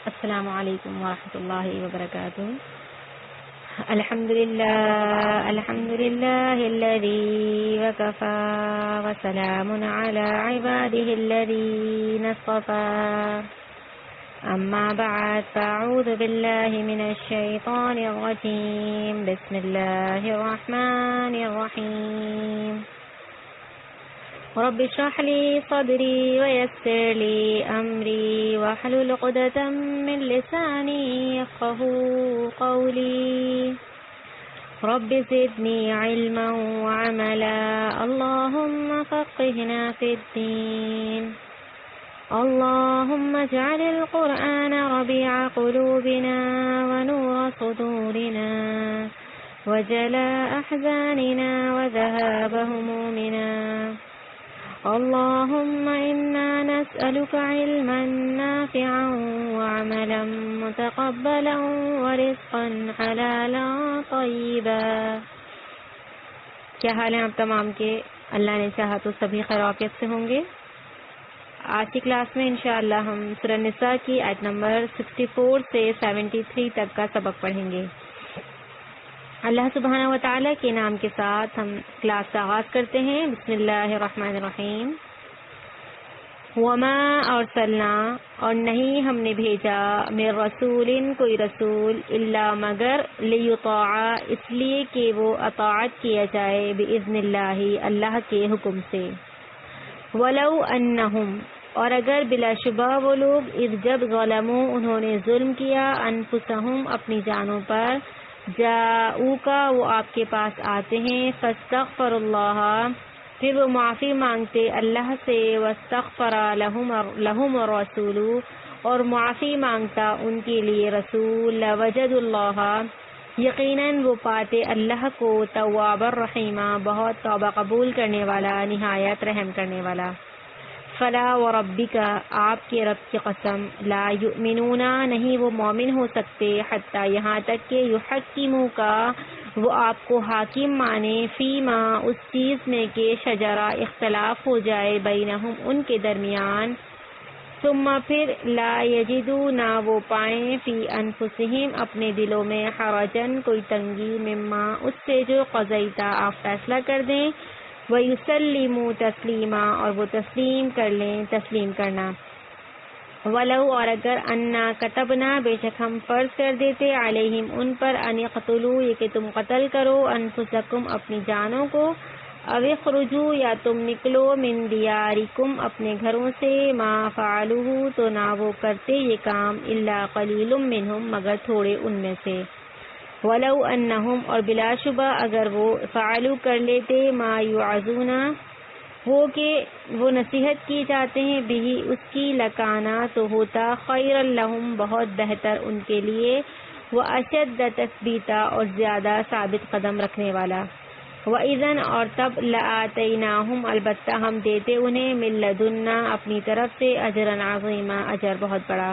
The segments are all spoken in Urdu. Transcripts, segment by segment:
السلام علیکم ورحمۃ اللہ وبرکاتہ۔ الحمد للہ الذی وکفی وسلام علی عباده الذین اصطفی، اما بعد فاعوذ باللہ من الشیطان الرجیم، بسم اللہ الرحمن الرحیم۔ رب اشرح لي صدري ويسر لي أمري واحلل عقدة من لساني يفقهوا قولي، رب زدني علما وعملا، اللهم فقهنا في الدين، اللهم اجعل القرآن ربيع قلوبنا ونور صدورنا وجلاء أحزاننا وذهاب همومنا، اللهم إنا نسألك علما نافعا وعملا متقبلا ورزقا حلالا طيبا۔ کیا حال ہیں آپ تمام کے؟ اللہ نے چاہا تو سبھی خیر و عافیت سے ہوں گے۔ آج کی کلاس میں انشاءاللہ ہم سورہ نساء کی آیت نمبر 64 سے 73 تک کا سبق پڑھیں گے۔ اللہ سبحانہ و تعالیٰ کے نام کے ساتھ ہم کلاس کا آغاز کرتے ہیں۔ بسم اللہ الرحمن الرحیم۔ وما ارسلنا، اور نہیں ہم نے بھیجا، من رسول، کوئی رسول، الا مگر، لیطاع، اس لیے کہ وہ اطاعت کیا جائے، باذن اللہ، اللہ کے حکم سے۔ ولو انہم، اور اگر بلا شبہ وہ لوگ، اذ جب ظلموا، انہوں نے ظلم کیا، انفسہم، اپنی جانوں پر، جاؤکا، وہ آپ کے پاس آتے ہیں، فاستغفر اللہ، پھر وہ معافی مانگتے اللہ سے، واستغفر لہم الرسول، اور معافی مانگتا ان کے لیے رسول، وجد اللہ، یقیناً وہ پاتے اللہ کو، تواب الرحیمہ، بہت توبہ قبول کرنے والا، نہایت رحم کرنے والا۔ فلا وربک، آپ کے رب کی قسم، لا یؤمنون، نہیں وہ مومن ہو سکتے، حتی، یہاں تک کہ یحکموک، وہ آپ کو حاکم مانے، فیما، اس چیز میں کہ شجرہ، اختلاف ہو جائے، بینہم، ان کے درمیان، ثم، پھر، لا یجدوا، نہ وہ پائیں، فی انفسہم، اپنے دلوں میں، حرجن، کوئی تنگی، مما، اس سے جو قضیتا، آپ فیصلہ کر دیں، وَيُسَلِّمُوا تَسْلِيمًا، اور وہ تسلیم کر لیں، تسلیم کرنا۔ وَلَوْ، اور اگر، اَنَّا كَتَبْنَا، بے شک ہم فرض کر دیتے، عَلَيْهِمْ، ان پر، أَنِ اقْتُلُوا، یہ کہ تم قتل کرو، أَنفُسَكُمْ، اپنی جانوں کو، أَوِ اخْرُجُوا، یا تم نکلو، مِن دِيَارِكُمْ، اپنے گھروں سے، مَا فَعَلُوهُ، تو نہ وہ کرتے یہ کام، إِلَّا قَلِيلٌ مِّنْهُمْ، مگر تھوڑے ان میں سے۔ وَلَوْ أَنَّهُمْ، اور بلا شبہ اگر وہ، فعلوا، کر لیتے، ما یوعظون، وہ کہ وہ نصیحت کی جاتے ہیں، بھی، اس کی، لکانا، تو ہوتا، خیرا لہم، بہت بہتر ان کے لیے، واشد تثبیتا، اور زیادہ ثابت قدم رکھنے والا۔ وَإِذًا، اور تب، لآتیناہم، البتہ ہم دیتے انہیں، من لدنا، اپنی طرف سے، اجرا عظیما، اجر بہت بڑا۔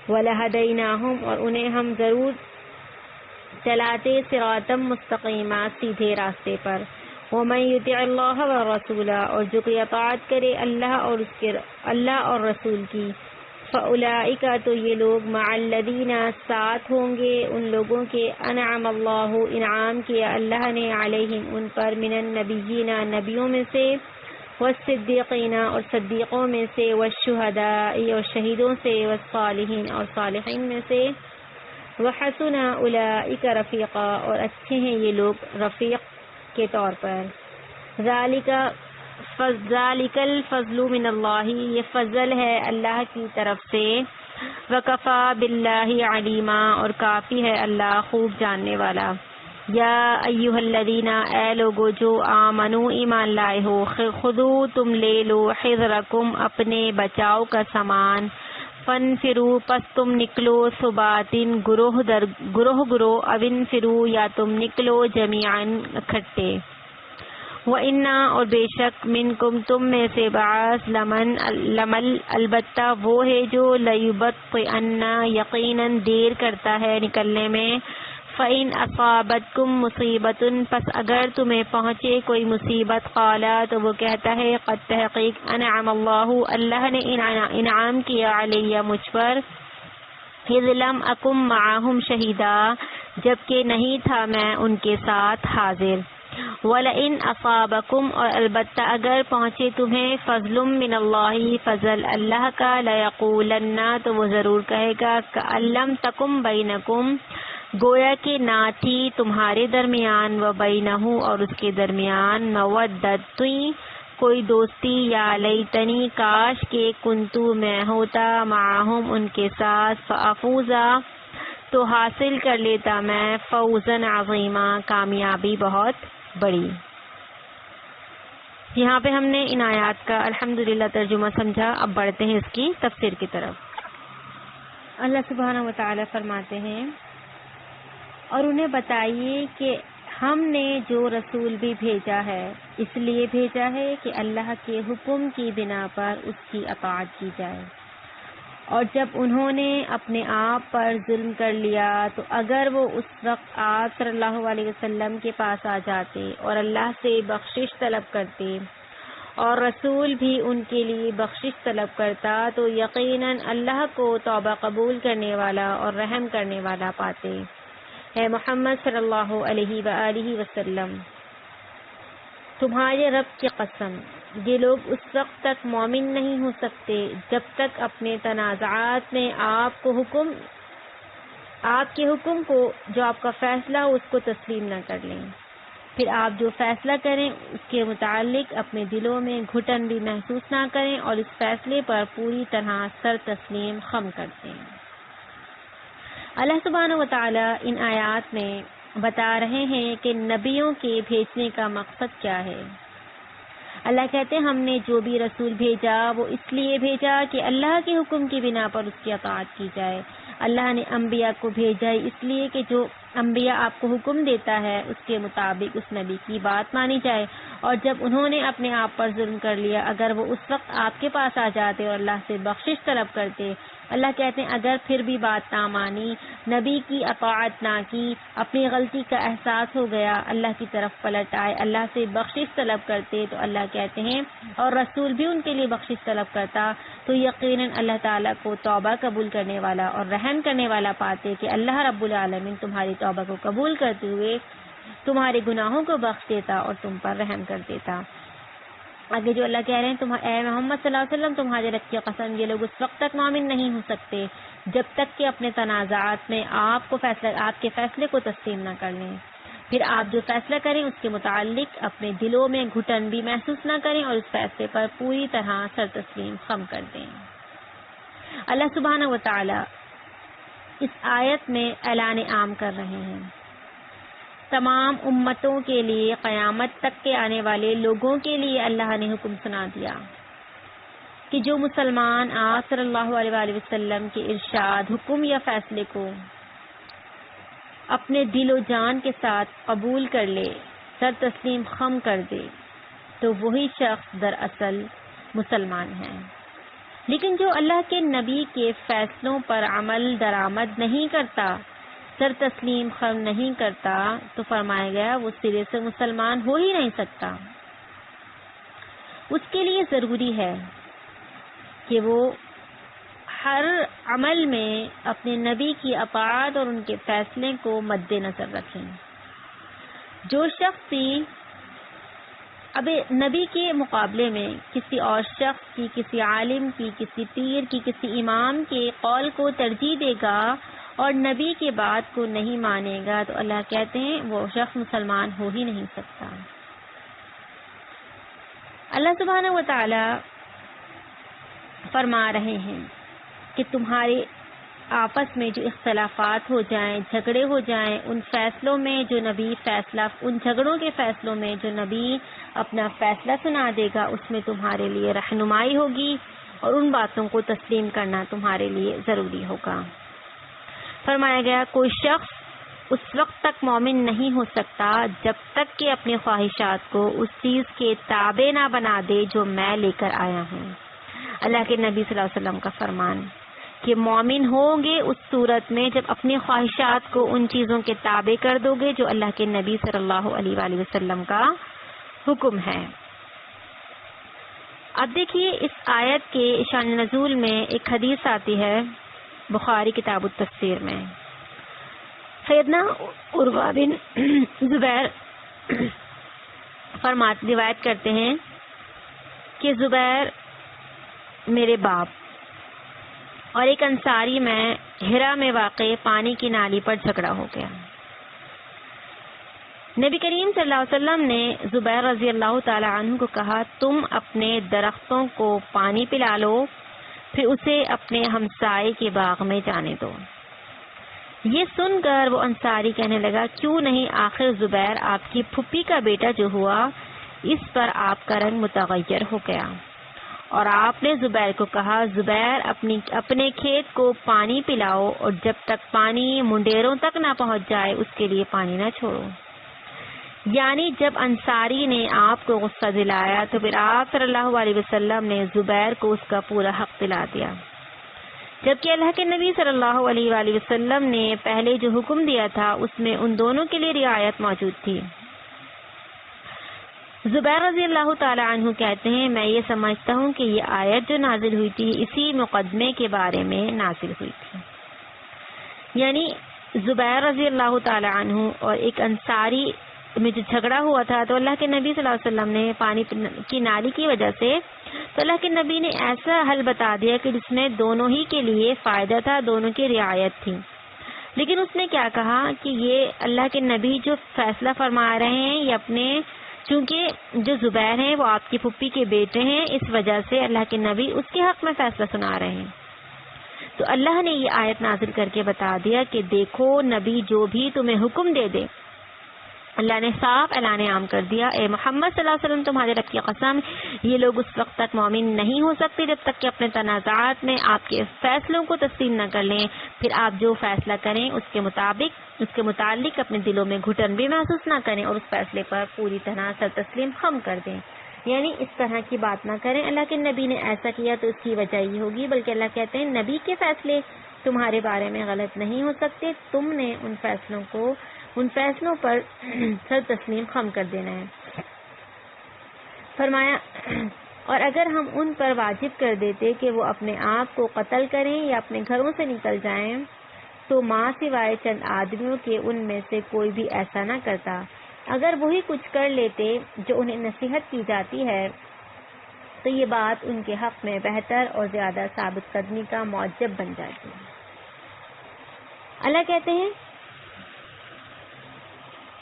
وَلَہَدَيْنَاهُمْ، اور انہیں ہم ضرور چلاتے، صراطا مستقیما، سیدھے راستے پر۔ وَمَن يُطِعِ اللَّهَ وَالرَّسُولَ، اور جو کوئی اطاعت کرے اللہ اور رسول کی، فَأُولَئِکَ، تو یہ لوگ، مع الذین، ساتھ ہوں گے ان لوگوں کے، انعم اللہ، انعام کیا اللہ نے، علیہم، ان پر، من النبیین، نبیوں میں سے، والصدیقین، اور صدیقوں میں سے، والشہداء، اور شہیدوں سے، والصالحین، اور صالحین میں سے، وحسن اولئک رفیقا، اور اچھے ہیں یہ لوگ رفیق کے طور پر۔ ذالک الفضل من اللہ، یہ فضل ہے اللہ کی طرف سے، وکفی باللہ علیما، اور کافی ہے اللہ خوب جاننے والا۔ یا ایھا الذین، اے لوگو جو آمنو، ایمان لائے ہو، خذو، تم لے لو، حذرکم، اپنے بچاؤ کا سامان، فانفروا، پس تم نکلو، ثباتن، گروہ در گروہ، او انفروا، یا تم نکلو، جمیعاً، اکٹھے۔ وَإِنَّا، اور بے شک، منکم، تم میں سے، بعض، لمن، البتہ وہ ہے جو، لیبطئن، یقیناً دیر کرتا ہے نکلنے میں، فَإِنْ أَصَابَتْكُمْ مُصِيبَةٌ، پس اگر تمہیں پہنچے کوئی مصیبت، قالا، تو وہ کہتا ہے، قد تحقیق، انعم اللہ، اللہ نے انعام کیا، علیہ، مجھ پر، اذ لم اکم معہم شہیدا، جبکہ نہیں تھا میں ان کے ساتھ حاضر، وَلَئِنْ أَصَابَكُمْ، اور البتہ اگر پہنچے تمہیں، فضل من اللہ، فضل اللہ کا، لَيَقُولَنَّ، تو وہ ضرور کہے گا، كَأَن لَّمْ تَكُن بَيْنَكُمْ، گویا کہ نہ تھی تمہارے درمیان، وَبَيْنَهُ، اور اس کے درمیان، مَوَدَّةٌ، کوئی دوستی، یا لیتنی، کاش کہ کنتو، میں ہوتا، معہم، ان کے ساتھ، فافوزا، تو حاصل کر لیتا میں، فوزن عظیما، کامیابی بہت بڑی۔ یہاں پہ ہم نے ان آیات کا الحمدللہ ترجمہ سمجھا، اب بڑھتے ہیں اس کی تفسیر کی طرف۔ اللہ سبحانہ و تعالی فرماتے ہیں، اور انہیں بتائیے کہ ہم نے جو رسول بھی بھیجا ہے اس لیے بھیجا ہے کہ اللہ کے حکم کی بنا پر اس کی اطاعت کی جائے، اور جب انہوں نے اپنے آپ پر ظلم کر لیا تو اگر وہ اس وقت آپ صلی اللہ علیہ وسلم کے پاس آ جاتے اور اللہ سے بخشش طلب کرتے اور رسول بھی ان کے لیے بخشش طلب کرتا، تو یقیناً اللہ کو توبہ قبول کرنے والا اور رحم کرنے والا پاتے۔ اے محمد صلی اللہ علیہ وآلہ وسلم، تمہارے رب کی قسم، یہ لوگ اس وقت تک مومن نہیں ہو سکتے جب تک اپنے تنازعات میں آپ کے حکم کو، جو آپ کا فیصلہ ہو، اس کو تسلیم نہ کر لیں، پھر آپ جو فیصلہ کریں اس کے متعلق اپنے دلوں میں گھٹن بھی محسوس نہ کریں اور اس فیصلے پر پوری طرح سر تسلیم خم کرتے ہیں۔ اللہ سبحانہ و تعالی ان آیات میں بتا رہے ہیں کہ نبیوں کے بھیجنے کا مقصد کیا ہے۔ اللہ کہتے ہیں، ہم نے جو بھی رسول بھیجا وہ اس لیے بھیجا کہ اللہ کے حکم کی بنا پر اس کی اطاعت کی جائے۔ اللہ نے انبیاء کو بھیجا اس لیے کہ جو انبیاء آپ کو حکم دیتا ہے اس کے مطابق اس نبی کی بات مانی جائے، اور جب انہوں نے اپنے آپ پر ظلم کر لیا، اگر وہ اس وقت آپ کے پاس آ جاتے اور اللہ سے بخشش طلب کرتے، اللہ کہتے ہیں اگر پھر بھی بات نہ مانی، نبی کی اطاعت نہ کی، اپنی غلطی کا احساس ہو گیا، اللہ کی طرف پلٹ آئے، اللہ سے بخشش طلب کرتے، تو اللہ کہتے ہیں اور رسول بھی ان کے لیے بخشش طلب کرتا، تو یقیناً اللہ تعالیٰ کو توبہ قبول کرنے والا اور رحم کرنے والا پاتے کہ اللہ رب العالمین تمہاری توبہ کو قبول کرتے ہوئے تمہارے گناہوں کو بخش دیتا اور تم پر رحم کر دیتا۔ آگے جو اللہ کہہ رہے ہیں، اے محمد صلی اللہ علیہ وسلم، تمہارے رب کی قسم، یہ لوگ اس وقت تک مومن نہیں ہو سکتے جب تک کہ اپنے تنازعات میں آپ کے فیصلے کو تسلیم نہ کر لیں، پھر آپ جو فیصلہ کریں اس کے متعلق اپنے دلوں میں گھٹن بھی محسوس نہ کریں اور اس فیصلے پر پوری طرح سر تسلیم خم کر دیں۔ اللہ سبحانہ و تعالی اس آیت میں اعلان عام کر رہے ہیں، تمام امتوں کے لیے، قیامت تک کے آنے والے لوگوں کے لیے اللہ نے حکم سنا دیا کہ جو مسلمان آپ صلی اللہ علیہ وآلہ وسلم کے ارشاد، حکم یا فیصلے کو اپنے دل و جان کے ساتھ قبول کر لے، سر تسلیم خم کر دے، تو وہی شخص دراصل مسلمان ہے۔ لیکن جو اللہ کے نبی کے فیصلوں پر عمل درآمد نہیں کرتا، سر تسلیم خم نہیں کرتا، تو فرمایا گیا وہ سرے سے مسلمان ہو ہی نہیں سکتا۔ اس کے لیے ضروری ہے کہ وہ ہر عمل میں اپنے نبی کی اطاعت اور ان کے فیصلے کو مد نظر رکھیں۔ جو شخص بھی اب نبی کے مقابلے میں کسی اور شخص کی، کسی عالم کی، کسی پیر کی، کسی امام کے قول کو ترجیح دے گا اور نبی کے بات کو نہیں مانے گا، تو اللہ کہتے ہیں وہ شخص مسلمان ہو ہی نہیں سکتا۔ اللہ سبحانہ و تعالی فرما رہے ہیں کہ تمہارے آپس میں جو اختلافات ہو جائیں، جھگڑے ہو جائیں، ان فیصلوں میں جو نبی ان جھگڑوں کے فیصلوں میں جو نبی اپنا فیصلہ سنا دے گا، اس میں تمہارے لیے رہنمائی ہوگی اور ان باتوں کو تسلیم کرنا تمہارے لیے ضروری ہوگا۔ فرمایا گیا کوئی شخص اس وقت تک مومن نہیں ہو سکتا جب تک کہ اپنی خواہشات کو اس چیز کے تابع نہ بنا دے جو میں لے کر آیا ہوں۔ اللہ کے نبی صلی اللہ علیہ وسلم کا فرمان کہ مومن ہوں گے اس صورت میں جب اپنی خواہشات کو ان چیزوں کے تابع کر دو گے جو اللہ کے نبی صلی اللہ علیہ وآلہ وسلم کا حکم ہے۔ اب دیکھیے اس آیت کے شان نزول میں ایک حدیث آتی ہے بخاری کتاب التفسیر میں۔ سیدنا عروہ بن زبیر روایت کرتے ہیں کہ زبیر میرے باپ اور ایک انصاری میں ہرا میں واقع پانی کی نالی پر جھگڑا ہو گیا۔ نبی کریم صلی اللہ علیہ وسلم نے زبیر رضی اللہ تعالی عنہ کو کہا، تم اپنے درختوں کو پانی پلا لو، پھر اسے اپنے ہمسائے کے باغ میں جانے دو۔ یہ سن کر وہ انصاری کہنے لگا، کیوں نہیں، آخر زبیر آپ کی پھپھی کا بیٹا جو ہوا، اس پر آپ کا رنگ متغیر ہو گیا۔ اور آپ نے زبیر کو کہا، زبیر اپنے کھیت کو پانی پلاؤ، اور جب تک پانی منڈیروں تک نہ پہنچ جائے اس کے لیے پانی نہ چھوڑو۔ یعنی جب انصاری نے آپ کو غصہ دلایا تو پھر آپ صلی اللہ علیہ وسلم نے زبیر کو اس کا پورا حق دلا دیا، جبکہ اللہ کے نبی صلی اللہ علیہ وآلہ وسلم نے پہلے جو حکم دیا تھا اس میں ان دونوں کے لیے رعایت موجود تھی۔ زبیر رضی اللہ تعالی عنہ کہتے ہیں، میں یہ سمجھتا ہوں کہ یہ آیت جو نازل ہوئی تھی اسی مقدمے کے بارے میں نازل ہوئی تھی، یعنی زبیر رضی اللہ تعالی عنہ اور ایک انصاری میں جو جھگڑا ہوا تھا، تو اللہ کے نبی صلی اللہ علیہ وسلم نے پانی کی نالی کی وجہ سے، تو اللہ کے نبی نے ایسا حل بتا دیا کہ جس میں دونوں ہی کے لیے فائدہ تھا، دونوں کی رعایت تھی۔ لیکن اس نے کیا کہا کہ یہ اللہ کے نبی جو فیصلہ فرما رہے ہیں یہ اپنے، چونکہ جو زبیر ہیں وہ آپ کی پھپھی کے بیٹے ہیں، اس وجہ سے اللہ کے نبی اس کے حق میں فیصلہ سنا رہے ہیں۔ تو اللہ نے یہ آیت نازل کر کے بتا دیا کہ دیکھو نبی جو بھی تمہیں حکم دے دے، اللہ نے صاف اعلان عام کر دیا، اے محمد صلی اللہ علیہ وسلم تمہارے رب کی قسم، یہ لوگ اس وقت تک مومن نہیں ہو سکتے جب تک کہ اپنے تنازعات میں آپ کے فیصلوں کو تسلیم نہ کر لیں، پھر آپ جو فیصلہ کریں اس کے متعلق اپنے دلوں میں گھٹن بھی محسوس نہ کریں اور اس فیصلے پر پوری طرح سر تسلیم خم کر دیں۔ یعنی اس طرح کی بات نہ کریں، اللہ کے نبی نے ایسا کیا تو اس کی وجہ یہ ہوگی، بلکہ اللہ کہتے ہیں نبی کے فیصلے تمہارے بارے میں غلط نہیں ہو سکتے، تم نے ان فیصلوں پر سر تسلیم خم کر دینا ہے۔ فرمایا، اور اگر ہم ان پر واجب کر دیتے کہ وہ اپنے آپ کو قتل کریں یا اپنے گھروں سے نکل جائیں تو ماں سوائے چند آدمیوں کے ان میں سے کوئی بھی ایسا نہ کرتا۔ اگر وہی کچھ کر لیتے جو انہیں نصیحت کی جاتی ہے تو یہ بات ان کے حق میں بہتر اور زیادہ ثابت قدمی کا موجب بن جاتی ہے۔ اللہ کہتے ہیں،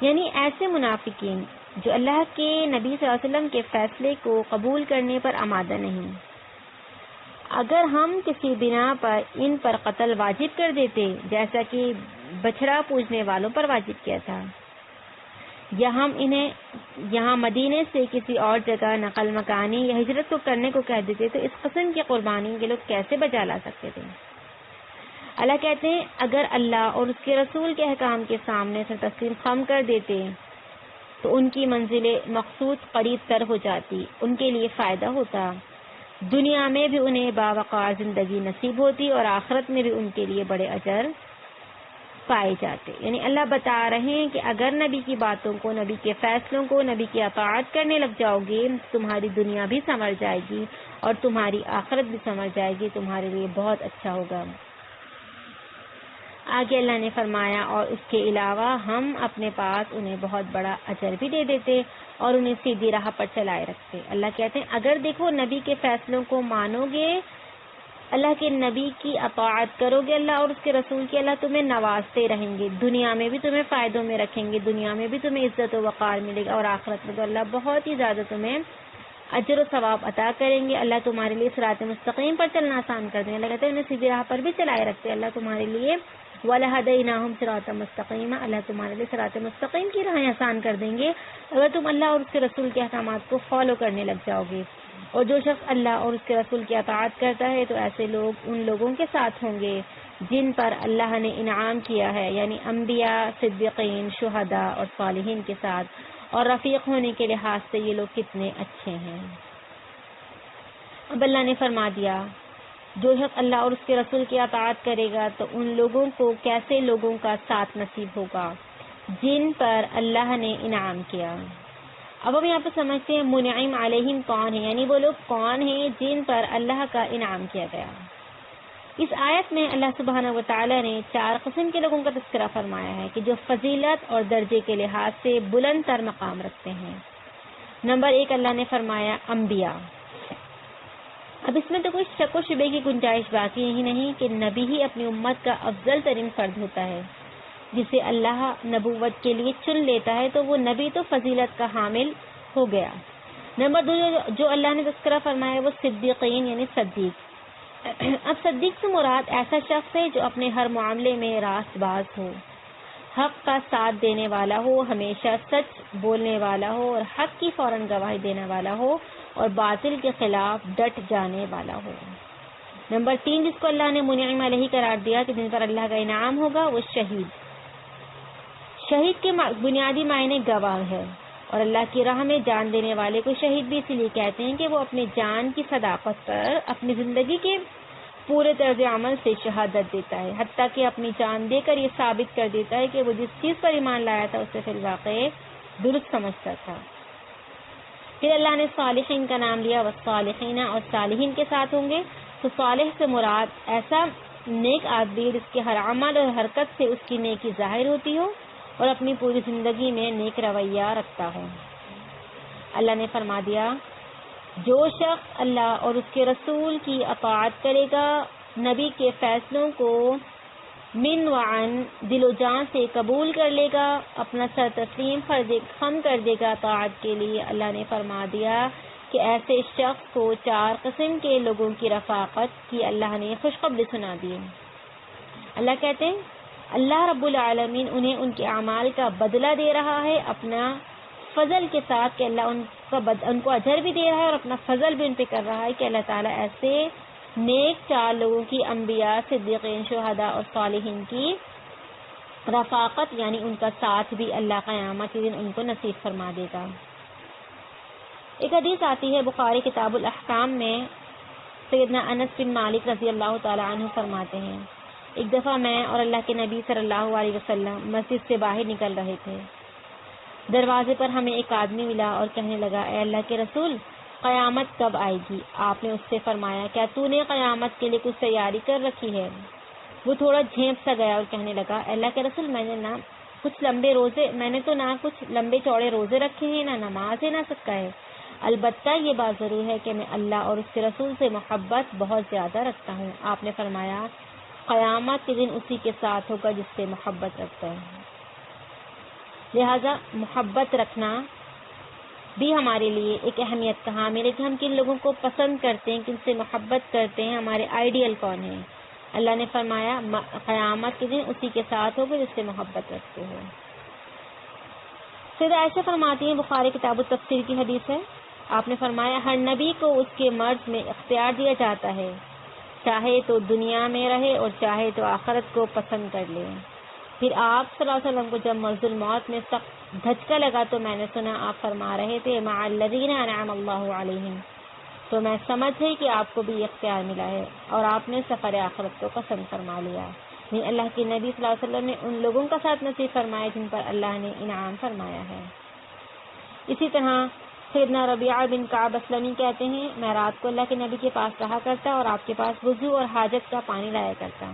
یعنی ایسے منافقین جو اللہ کے نبی صلی اللہ علیہ وسلم کے فیصلے کو قبول کرنے پر آمادہ نہیں، اگر ہم کسی بنا پر ان پر قتل واجب کر دیتے جیسا کہ بچھڑا پوجنے والوں پر واجب کیا تھا، یا ہم انہیں یہاں مدینے سے کسی اور جگہ نقل مکانی یا ہجرت کو کرنے کو کہہ دیتے تو اس قسم کی قربانی یہ لوگ کیسے بجا لا سکتے تھے؟ اللہ کہتے ہیں، اگر اللہ اور اس کے رسول کے احکام کے سامنے سے تسلیم خم کر دیتے تو ان کی منزل مقصود قریب تر ہو جاتی، ان کے لیے فائدہ ہوتا، دنیا میں بھی انہیں باوقار زندگی نصیب ہوتی اور آخرت میں بھی ان کے لیے بڑے اجر پائے جاتے۔ یعنی اللہ بتا رہے ہیں کہ اگر نبی کی باتوں کو، نبی کے فیصلوں کو، نبی کی اطاعت کرنے لگ جاؤ گے، تمہاری دنیا بھی سنور جائے گی اور تمہاری آخرت بھی سنور جائے گی، تمہارے لیے بہت اچھا ہوگا۔ آگے اللہ نے فرمایا، اور اس کے علاوہ ہم اپنے پاس انہیں بہت بڑا اجر بھی دے دیتے اور انہیں سیدھی راہ پر چلائے رکھتے۔ اللہ کہتے ہیں، اگر دیکھو نبی کے فیصلوں کو مانو گے، اللہ کے نبی کی اطاعت کرو گے، اللہ اور اس کے رسول کی، اللہ تمہیں نوازتے رہیں گے، دنیا میں بھی تمہیں فائدوں میں رکھیں گے، دنیا میں بھی تمہیں عزت و وقار ملے گا اور آخرت میں تو اللہ بہت ہی زیادہ تمہیں اجر و ثواب عطا کریں گے۔ اللہ تمہارے لیے صراط مستقیم پر چلنا آسان کر دیں گے۔ اللہ کہتے ہیں انہیں سیدھی راہ پر بھی چلائے رکھتے، اللہ تمہارے لیے وَلَهَدَيْنَاهُمْ صِرَاطًا مُسْتَقِيمًا، اللہ تمہارے لیے صراط مستقیم کی راہیں آسان کر دیں گے اگر تم اللہ اور اس کے رسول کے احکامات کو فالو کرنے لگ جاؤ گے۔ اور جو شخص اللہ اور اس کے رسول کی اطاعت کرتا ہے تو ایسے لوگ ان لوگوں کے ساتھ ہوں گے جن پر اللہ نے انعام کیا ہے، یعنی انبیاء، صدیقین، شہداء اور صالحین کے ساتھ، اور رفیق ہونے کے لحاظ سے یہ لوگ کتنے اچھے ہیں۔ اب اللہ نے فرما دیا، جو شخص اللہ اور اس کے رسول کی اطاعت کرے گا تو ان لوگوں کو کیسے لوگوں کا ساتھ نصیب ہوگا جن پر اللہ نے انعام کیا۔ اب ہم یہاں پہ سمجھتے ہیں منعم علیہم کون ہے، یعنی وہ لوگ کون ہیں جن پر اللہ کا انعام کیا گیا۔ اس آیت میں اللہ سبحانہ و تعالی نے 4 قسم کے لوگوں کا تذکرہ فرمایا ہے کہ جو فضیلت اور درجے کے لحاظ سے بلند تر مقام رکھتے ہیں۔ نمبر 1 اللہ نے فرمایا انبیاء۔ اب اس میں تو کوئی شک و شبے کی گنجائش باقی ہی نہیں کہ نبی ہی اپنی امت کا افضل ترین فرد ہوتا ہے، جسے اللہ نبوت کے لیے چن لیتا ہے تو وہ نبی تو فضیلت کا حامل ہو گیا۔ نمبر 2 جو اللہ نے تذکرہ فرمایا وہ صدیقین یعنی صدیق۔ اب صدیق سے مراد ایسا شخص ہے جو اپنے ہر معاملے میں راست باز ہو، حق کا ساتھ دینے والا ہو، ہمیشہ سچ بولنے والا ہو اور حق کی فوراً گواہی دینے والا ہو اور باطل کے خلاف ڈٹ جانے والا ہو۔ نمبر 3 جس کو اللہ نے منعم علیہ قرار دیا کہ جن پر اللہ کا انعام ہوگا وہ شہید۔ شہید کے بنیادی معنی گواہ ہے، اور اللہ کی راہ میں جان دینے والے کو شہید بھی اسی لیے کہتے ہیں کہ وہ اپنی جان کی صداقت پر اپنی زندگی کے پورے طرز عمل سے شہادت دیتا ہے، حتیٰ کہ اپنی جان دے کر یہ ثابت کر دیتا ہے کہ وہ جس چیز پر ایمان لایا تھا اسے فی الواقع درست سمجھتا تھا۔ پھر اللہ نے صالحین کا نام لیا، والصالحین اور صالحین کے ساتھ ہوں گے، تو صالح سے مراد ایسا نیک آدمی جس کے ہر عمل اور حرکت سے اس کی نیکی ظاہر ہوتی ہو اور اپنی پوری زندگی میں نیک رویہ رکھتا ہو۔ اللہ نے فرما دیا جو شخص اللہ اور اس کے رسول کی اطاعت کرے گا، نبی کے فیصلوں کو من وعن دل و جان سے قبول کر لے گا، اپنا سر تسلیم خم کر دے گا اطاعت کے لیے، اللہ نے فرما دیا کہ ایسے شخص کو 4 قسم کے لوگوں کی رفاقت کی اللہ نے خوشخبری سنا دی۔ اللہ کہتے ہیں اللہ رب العالمین انہیں ان کے اعمال کا بدلہ دے رہا ہے اپنا فضل کے ساتھ، کہ اللہ ان کو اجر بھی دے رہا ہے اور اپنا فضل بھی ان پہ کر رہا ہے کہ اللہ تعالیٰ ایسے نیک 4 لوگوں کی، انبیاء، صدیقین، شہداء اور صالحین کی رفاقت یعنی ان کا ساتھ بھی اللہ قیامت کے دن ان کو نصیب فرما دے گا۔ ایک حدیث آتی ہے بخاری کتاب الاحکام میں، سیدنا انس بن مالک رضی اللہ تعالی عنہ فرماتے ہیں ایک دفعہ میں اور اللہ کے نبی صلی اللہ علیہ وسلم مسجد سے باہر نکل رہے تھے، دروازے پر ہمیں ایک آدمی ملا اور کہنے لگا اے اللہ کے رسول قیامت کب آئے گی؟ آپ نے اس سے فرمایا کیا تو نے قیامت کے لیے کچھ تیاری کر رکھی ہے؟ وہ تھوڑا جھیپ سا گیا اور کہنے لگا اے اللہ کے رسول میں نے تو نہ کچھ لمبے چوڑے روزے رکھے ہیں، نہ نماز ہے، نہ صدقہ ہے، البتہ یہ بات ضرور ہے کہ میں اللہ اور اس کے رسول سے محبت بہت زیادہ رکھتا ہوں۔ آپ نے فرمایا قیامت کے دن اسی کے ساتھ ہوگا جس سے محبت رکھتا ہے۔ لہذا محبت رکھنا بھی ہمارے لیے ایک اہمیت کا حامل ہے کہ ہم کن لوگوں کو پسند کرتے ہیں، کن سے محبت کرتے ہیں، ہمارے آئیڈیل کون ہیں۔ اللہ نے فرمایا قیامت کے دن اسی کے ساتھ ہوگا جس سے محبت رکھتے ہو۔ سیدہ عائشہ فرماتی ہیں، بخاری کتاب التفسیر کی حدیث ہے، آپ نے فرمایا ہر نبی کو اس کے مرض میں اختیار دیا جاتا ہے، چاہے تو دنیا میں رہے اور چاہے تو آخرت کو پسند کر لے۔ پھر آپ صلی اللہ علیہ وسلم کو جب مرض الموت میں سخت دھچکا لگا تو میں نے سنا آپ فرما رہے تھے مع الذین انعم اللہ علیہم، تو میں سمجھ گئی کہ آپ کو بھی اختیار ملا ہے اور آپ نے سفر آخرت کو پسند فرما لیا۔ نہیں اللہ کے نبی صلی اللہ علیہ وسلم نے ان لوگوں کا ساتھ نصیب فرمایا جن پر اللہ نے انعام فرمایا ہے۔ اسی طرح سیدنا ربیعہ بن کعب اسلمی کہتے ہیں میں رات کو اللہ کے نبی کے پاس رہا کرتا اور آپ کے پاس وضو اور حاجت کا پانی لایا کرتا۔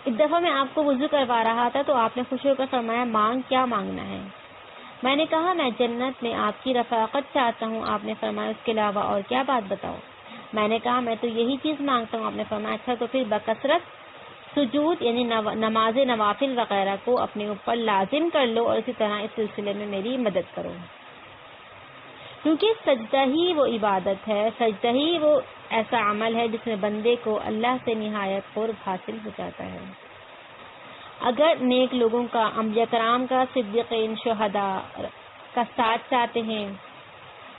ایک دفعہ میں آپ کو وضو کروا رہا تھا تو آپ نے خوش ہو کر فرمایا مانگ، کیا مانگنا ہے؟ میں نے کہا میں جنت میں آپ کی رفاقت چاہتا ہوں۔ آپ نے فرمایا اس کے علاوہ اور کیا بات بتاؤ؟ میں نے کہا میں تو یہی چیز مانگتا ہوں۔ آپ نے فرمایا اچھا تو پھر بکثرت سجود یعنی نماز نوافل وغیرہ کو اپنے اوپر لازم کر لو اور اسی طرح اس سلسلے میں میری مدد کرو، کیونکہ سجدہ ہی وہ عبادت ہے، سجدہ ہی وہ ایسا عمل ہے جس میں بندے کو اللہ سے نہایت قرب حاصل ہو جاتا ہے۔ اگر نیک لوگوں کا، انبیاء کرام کا، صدیقین، شہداء کا ساتھ چاہتے ہیں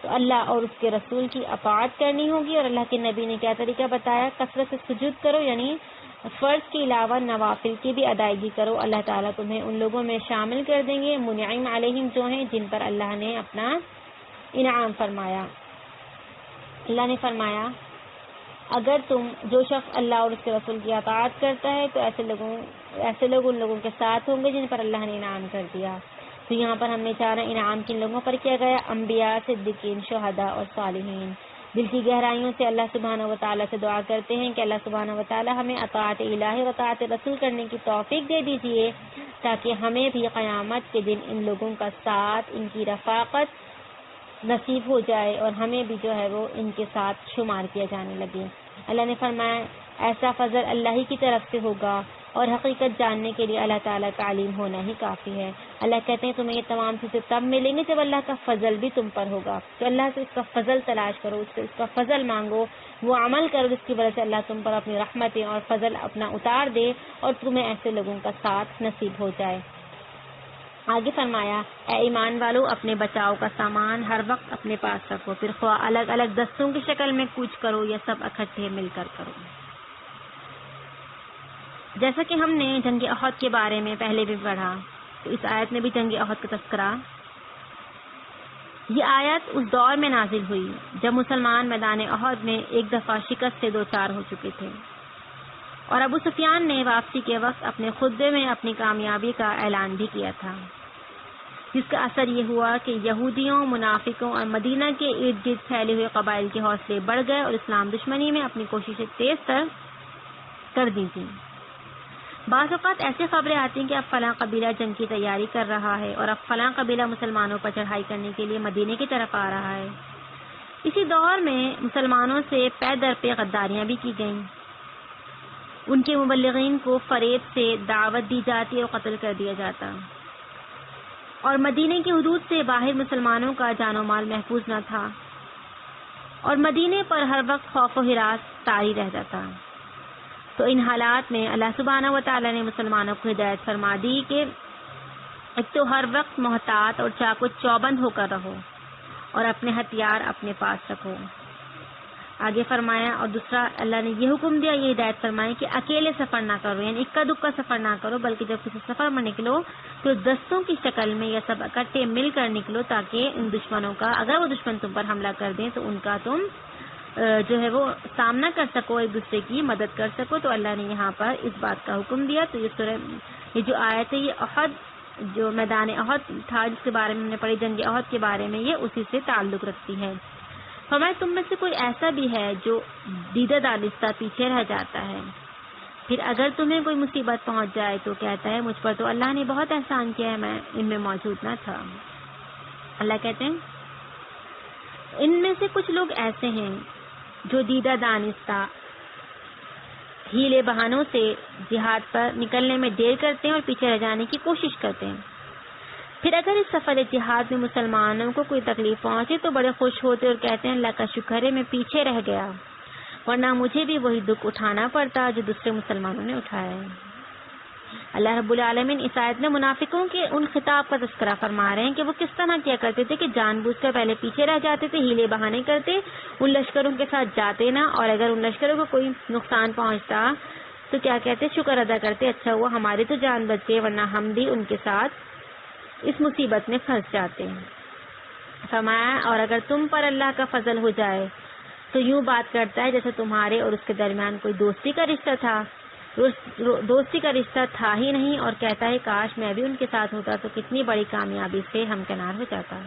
تو اللہ اور اس کے رسول کی اطاعت کرنی ہوگی، اور اللہ کے نبی نے کیا طریقہ بتایا؟ کثرت سے سجود کرو، یعنی فرض کے علاوہ نوافل کی بھی ادائیگی کرو، اللہ تعالیٰ تمہیں ان لوگوں میں شامل کر دیں گے منعم علیہم جو ہیں جن پر اللہ نے اپنا انعام فرمایا۔ اللہ نے فرمایا اگر جو شخص اللہ اور اس کے رسول کی اطاعت کرتا ہے تو ایسے لوگ ان لوگوں کے ساتھ ہوں گے جن پر اللہ نے انعام کر دیا۔ تو یہاں پر ہم نے چارہ انعام کن لوگوں پر کیا گیا؟ انبیاء، صدیقین، شہداء اور صالحین۔ دل کی گہرائیوں سے اللہ سبحانہ و تعالیٰ سے دعا کرتے ہیں کہ اللہ سبحانہ و تعالیٰ ہمیں اطاعت الہی و اطاعت رسول کرنے کی توفیق دے دیجیے، تاکہ ہمیں بھی قیامت کے دن ان لوگوں کا ساتھ، ان کی رفاقت نصیب ہو جائے اور ہمیں بھی جو ہے وہ ان کے ساتھ شمار کیا جانے لگے۔ اللہ نے فرمایا ایسا فضل اللہ ہی کی طرف سے ہوگا اور حقیقت جاننے کے لیے اللہ تعالیٰ کا علیم ہونا ہی کافی ہے۔ اللہ کہتے ہیں تمہیں یہ تمام چیزیں تب ملیں گے جب اللہ کا فضل بھی تم پر ہوگا، تو اللہ سے اس کا فضل تلاش کرو، اس سے اس کا فضل مانگو، وہ عمل کرو جس کی وجہ سے اللہ تم پر اپنی رحمتیں اور فضل اپنا اتار دے اور تمہیں ایسے لوگوں کا ساتھ نصیب ہو جائے۔ آگے فرمایا اے ایمان والو اپنے بچاؤ کا سامان ہر وقت اپنے پاس رکھو، پھر خواہ الگ الگ دستوں کی شکل میں کوچ کرو یا سب اکٹھے مل کر کرو۔ جیسا کہ ہم نے جنگ احد کے بارے میں پہلے بھی پڑھا، تو اس آیت میں بھی جنگ احد کا تذکرہ۔ یہ آیت اس دور میں نازل ہوئی جب مسلمان میدان احد میں ایک دفعہ شکست سے دوچار ہو چکے تھے، اور ابو سفیان نے واپسی کے وقت اپنے خطبے میں اپنی کامیابی کا اعلان بھی کیا تھا، جس کا اثر یہ ہوا کہ یہودیوں، منافقوں اور مدینہ کے ارد گرد پھیلے ہوئے قبائل کے حوصلے بڑھ گئے اور اسلام دشمنی میں اپنی کوششیں تیز تر کر دی تھیں۔ بعض اوقات ایسی خبریں آتی ہیں کہ اب فلاں قبیلہ جنگ کی تیاری کر رہا ہے اور اب فلاں قبیلہ مسلمانوں پر چڑھائی کرنے کے لیے مدینے کی طرف آ رہا ہے۔ اسی دور میں مسلمانوں سے پے در پے غداریاں بھی کی گئیں، ان کے مبلغین کو فریب سے دعوت دی جاتی اور قتل کر دیا جاتا، اور مدینے کی حدود سے باہر مسلمانوں کا جان و مال محفوظ نہ تھا، اور مدینے پر ہر وقت خوف و ہراس طاری رہ جاتا۔ تو ان حالات میں اللہ سبحانہ و تعالیٰ نے مسلمانوں کو ہدایت فرما دی کہ ایک تو ہر وقت محتاط اور چاقو چوبند ہو کر رہو اور اپنے ہتھیار اپنے پاس رکھو۔ آگے فرمایا اور دوسرا اللہ نے یہ حکم دیا، یہ ہدایت فرمائی کہ اکیلے سفر نہ کرو، یعنی اکا دکا سفر نہ کرو، بلکہ جب کسی سفر میں نکلو تو دستوں کی شکل میں یا سب اکٹھے مل کر نکلو، تاکہ ان دشمنوں کا، اگر وہ دشمن تم پر حملہ کر دیں تو ان کا تم جو ہے وہ سامنا کر سکو، ایک دوسرے کی مدد کر سکو۔ تو اللہ نے یہاں پر اس بات کا حکم دیا۔ تو یہ جو آیت ہے یہ احد، جو میدان احد تھا جس کے بارے میں ہم نے پڑھی، جنگ احد کے بارے میں، یہ اسی سے تعلق رکھتی ہے۔ فرمایا تم میں سے کوئی ایسا بھی ہے جو دیدہ دانستہ پیچھے رہ جاتا ہے، پھر اگر تمہیں کوئی مصیبت پہنچ جائے تو کہتا ہے مجھ پر تو اللہ نے بہت احسان کیا ہے، میں ان میں موجود نہ تھا۔ اللہ کہتے ہیں ان میں سے کچھ لوگ ایسے ہیں جو دیدہ دانستہ ہیلے بہانوں سے جہاد پر نکلنے میں دیر کرتے ہیں اور پیچھے رہ جانے کی کوشش کرتے ہیں، پھر اگر اس سفر جہاد میں مسلمانوں کو کوئی تکلیف پہنچے تو بڑے خوش ہوتے اور کہتے ہیں اللہ کا شکر ہے میں پیچھے رہ گیا، ورنہ مجھے بھی وہی دکھ اٹھانا پڑتا جو دوسرے مسلمانوں نے اٹھایا ہے۔ اللہ رب العالمین اس آیت میں منافقوں کے ان خطاب کا تذکرہ فرما رہے ہیں کہ وہ کس طرح کیا کرتے تھے کہ جان بوجھ کر پہلے پیچھے رہ جاتے تھے، ہیلے بہانے کرتے، ان لشکروں کے ساتھ جاتے نہ، اور اگر ان لشکروں کو کوئی نقصان پہنچتا تو کیا کہتے، شکر ادا کرتے، اچھا ہوا ہماری تو جان بچ گئی، ورنہ ہم بھی ان کے ساتھ اس مصیبت میں پھنس جاتے ہیں۔ فرمایا اور اگر تم پر اللہ کا فضل ہو جائے تو یوں بات کرتا ہے جیسے تمہارے اور اس کے درمیان کوئی دوستی کا رشتہ تھا، دوستی کا رشتہ تھا ہی نہیں، اور کہتا ہے کاش میں بھی ان کے ساتھ ہوتا تو کتنی بڑی کامیابی سے ہمکنار ہو جاتا۔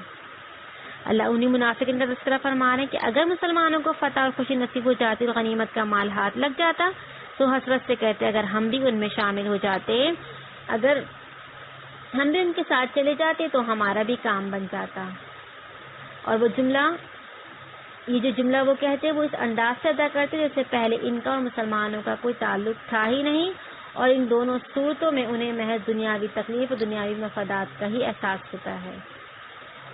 اللہ انہی منافقین کا تذکرہ فرما رہے ہیں کہ اگر مسلمانوں کو فتح اور خوشی نصیب ہو جاتی اور غنیمت کا مال ہاتھ لگ جاتا تو حسرت سے کہتے اگر ہم بھی ان میں شامل ہو جاتے، اگر ہم بھی ان کے ساتھ چلے جاتے تو ہمارا بھی کام بن جاتا۔ اور وہ جملہ، یہ جو جملہ وہ کہتے وہ اس انداز سے ادا کرتے جیسے پہلے ان کا اور مسلمانوں کا کوئی تعلق تھا ہی نہیں، اور ان دونوں صورتوں میں انہیں محض دنیاوی تکلیف اور دنیاوی مفادات کا ہی احساس ہوتا ہے۔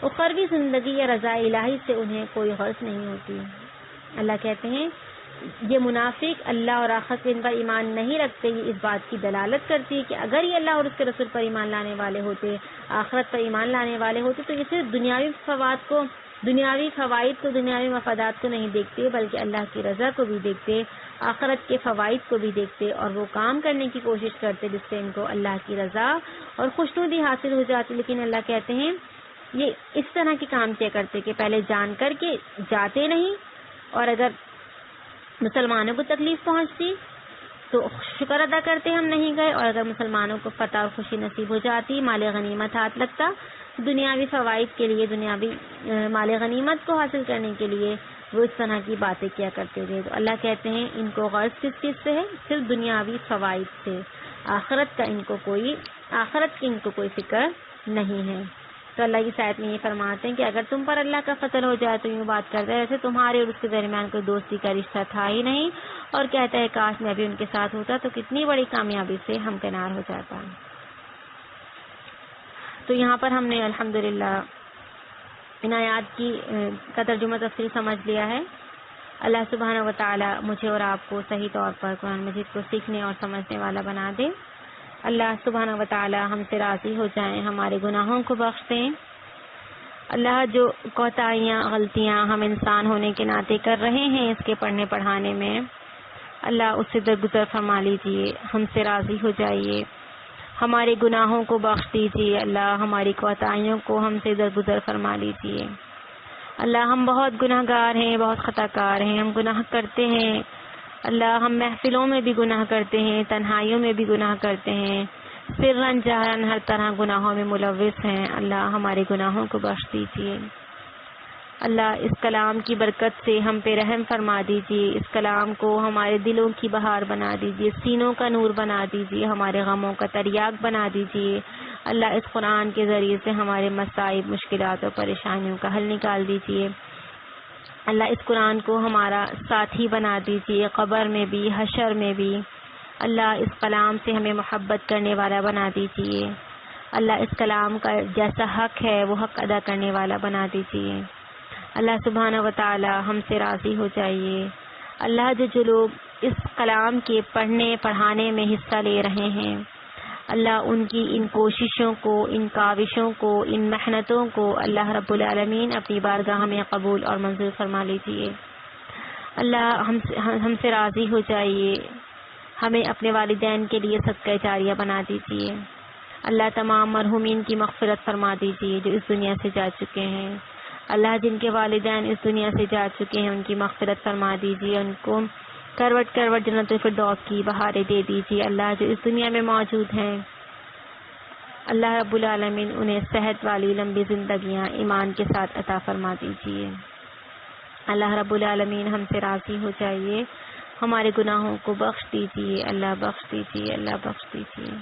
اخروی زندگی یا رضا الہی سے انہیں کوئی غرض نہیں ہوتی۔ اللہ کہتے ہیں یہ منافق اللہ اور آخرت کے ان پر ایمان نہیں رکھتے، یہ اس بات کی دلالت کرتی ہے کہ اگر یہ اللہ اور اس کے رسول پر ایمان لانے والے ہوتے، آخرت پر ایمان لانے والے ہوتے تو یہ صرف دنیاوی فوائد کو، دنیاوی مفادات کو نہیں دیکھتے، بلکہ اللہ کی رضا کو بھی دیکھتے، آخرت کے فوائد کو بھی دیکھتے، اور وہ کام کرنے کی کوشش کرتے جس سے ان کو اللہ کی رضا اور خوشنودی حاصل ہو جاتی۔ لیکن اللہ کہتے ہیں یہ اس طرح کے کام کیا کرتے کہ پہلے جان کر کے جاتے نہیں، اور اگر مسلمانوں کو تکلیف پہنچتی تو شکر ادا کرتے ہم نہیں گئے، اور اگر مسلمانوں کو فتح اور خوشی نصیب ہو جاتی، مال غنیمت ہاتھ لگتا، دنیاوی فوائد کے لیے، دنیاوی مال غنیمت کو حاصل کرنے کے لیے وہ اس طرح کی باتیں کیا کرتے تھے. تو اللہ کہتے ہیں ان کو غرض کس چیز سے ہے؟ صرف دنیاوی فوائد سے. آخرت کی ان کو کوئی فکر نہیں ہے. تو اللہ کی آیت میں یہ فرماتے ہیں کہ اگر تم پر اللہ کا فضل ہو جائے تو یوں بات کرتے ہیں ایسے تمہارے اور اس کے درمیان کوئی دوستی کا رشتہ تھا ہی نہیں، اور کہتا ہے کاش میں بھی ان کے ساتھ ہوتا تو کتنی بڑی کامیابی سے ہمکنار ہو جاتا. تو یہاں پر ہم نے الحمدللہ ان آیات کا ترجمہ تفسیر سمجھ لیا ہے. اللہ سبحانہ و تعالی مجھے اور آپ کو صحیح طور پر قرآن مجید کو سیکھنے اور سمجھنے والا بنا دے. اللہ سبحانہ و تعالی ہم سے راضی ہو جائیں، ہمارے گناہوں کو بخش دیں. اللہ جو کوتاہیاں غلطیاں ہم انسان ہونے کے ناطے کر رہے ہیں اس کے پڑھنے پڑھانے میں، اللہ اس سے درگزر فرما لیجیے، ہم سے راضی ہو جائیے، ہمارے گناہوں کو بخش دیجیے. اللہ ہماری کوتاہیوں کو ہم سے درگزر فرما لیجیے. اللہ ہم بہت گناہ گار ہیں، بہت خطا کار ہیں، ہم گناہ کرتے ہیں. اللہ ہم محفلوں میں بھی گناہ کرتے ہیں، تنہائیوں میں بھی گناہ کرتے ہیں، سرن جہرن ہر طرح گناہوں میں ملوث ہیں. اللہ ہمارے گناہوں کو بخش دیجیے. اللہ اس کلام کی برکت سے ہم پہ رحم فرما دیجیے. اس کلام کو ہمارے دلوں کی بہار بنا دیجیے، سینوں کا نور بنا دیجیے، ہمارے غموں کا تریاق بنا دیجیے. اللہ اس قرآن کے ذریعے سے ہمارے مصائب، مشکلات اور پریشانیوں کا حل نکال دیجیے. اللہ اس قرآن کو ہمارا ساتھی بنا دیجیے، قبر میں بھی، حشر میں بھی. اللہ اس کلام سے ہمیں محبت کرنے والا بنا دیجیے. اللہ اس کلام کا جیسا حق ہے وہ حق ادا کرنے والا بنا دیجیے. اللہ سبحانہ و تعالی ہم سے راضی ہو جائیے. اللہ جو لوگ اس کلام کے پڑھنے پڑھانے میں حصہ لے رہے ہیں، اللہ ان کی ان کوششوں کو، ان کاوشوں کو، ان محنتوں کو اللہ رب العالمین اپنی بارگاہ میں قبول اور منظور فرما لیجیے. اللہ ہم سے راضی ہو جائیے، ہمیں اپنے والدین کے لیے صدقہ جاریہ بنا دیجیے. اللہ تمام مرحومین کی مغفرت فرما دیجیے جو اس دنیا سے جا چکے ہیں. اللہ جن کے والدین اس دنیا سے جا چکے ہیں ان کی مغفرت فرما دیجیے، ان کو کروٹ کروٹ جنت الفردوس کی بہاریں دے دیجیے. اللہ جو اس دنیا میں موجود ہیں اللہ رب العالمین انہیں صحت والی لمبی زندگیاں ایمان کے ساتھ عطا فرما دیجیے. اللہ رب العالمین ہم سے راضی ہو جائیے، ہمارے گناہوں کو بخش دیجیے. اللہ بخش دیجیے، اللہ بخش دیجیے.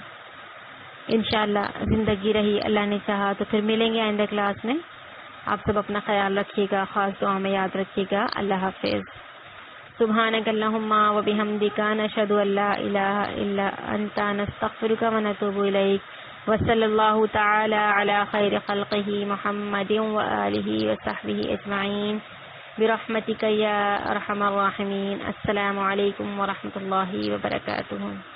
انشاءاللہ زندگی رہی اللہ نے چاہا تو پھر ملیں گے آئندہ کلاس میں. آپ سب اپنا خیال رکھیے گا، خاص دعا میں یاد رکھیے گا. اللہ حافظ. سبحانک اللہم و بحمدک نشہد ان لا الہ الا انت نستغفرک و نتوب الیک. وصلی اللہ تعالی علی خیر خلقہ محمد و آلہ و صحبہ اجمعین برحمتک یا ارحم الراحمین. السلام علیکم و رحمۃ اللہ وبرکاتہ.